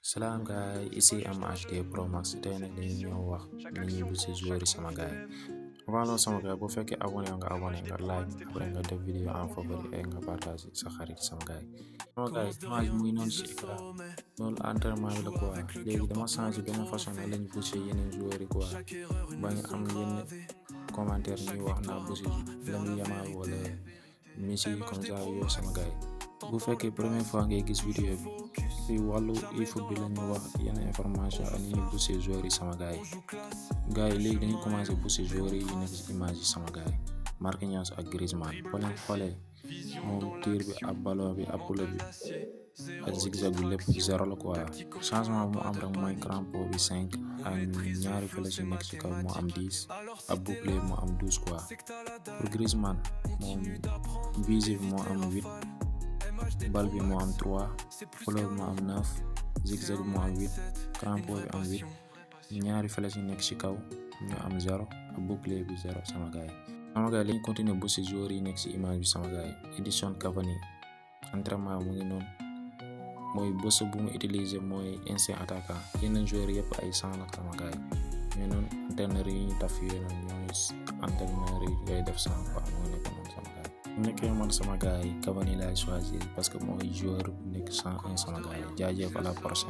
Salam guys, ici MHD Pro Max. Tey nag dañu ñëw wax ni ñuy boosté joueur yi sama gars yi. Avant loolu sama gars bu fekkee abonné nga like après nga def vidéo en favori et nga partage sa xarit sama gars yi. Sama gars yi image muy noonu si écran loolu entraînement bi la quoi. Léegi dama changé benn façon ne lañu boosté yeneen joueurs yi quoi. ba nga am yenn commentaire ñuy wax naa boosté Lamine Yamal wala Messi comme ça yooyu sama gars yi. Bu fekkee première fois ngay gis vidéo bi ci wàllu eFoot bi la ñu wax yenn information ak ni ñuy boosté joueurs yi sama gars yi léegi dañuy commencé boosté joueurs yi nekk ci image yi sama gars yi. Marquinhos ak Griezmann boo leen xoolee moom tir bi ak ballon bi ak poulet bi ak zigzag bi lépp zéro la quoi. Changement bu mu am rek mooy crampon bi 5 ak ñaari flèche yi nekk ci kaw moo am 10 ak bouclier moo am 12 quoi. Pour Griezmann moom visif moo am 8. bal bi moo am 3 fleur moo am 9 zigzag moo am 8 crampon bi am 8 ñaari flèche yi nekk ci kaw ñu am 0 ak bouclier bi 0 sama gars yi lañ continuer bu ci joueurs yi nekk ci image bi sama gars yi. Edinson Cavani entraînement mu ngi noonu mooy bës bu mu utiliser mooy instinct attaquant yeneen joueurs yëpp ay 100 la sama gars yi mais noonu entraîneur yi ñu taf yooyu noonu ñooy entraîneur yi ngay def 100 quoi moo nekk noonu sama gars yi. nekkee man sama gars yi Cavani laay choisir parce que mooy joueur bu nekk 101 sama gars yi jaajëf à la prochaine.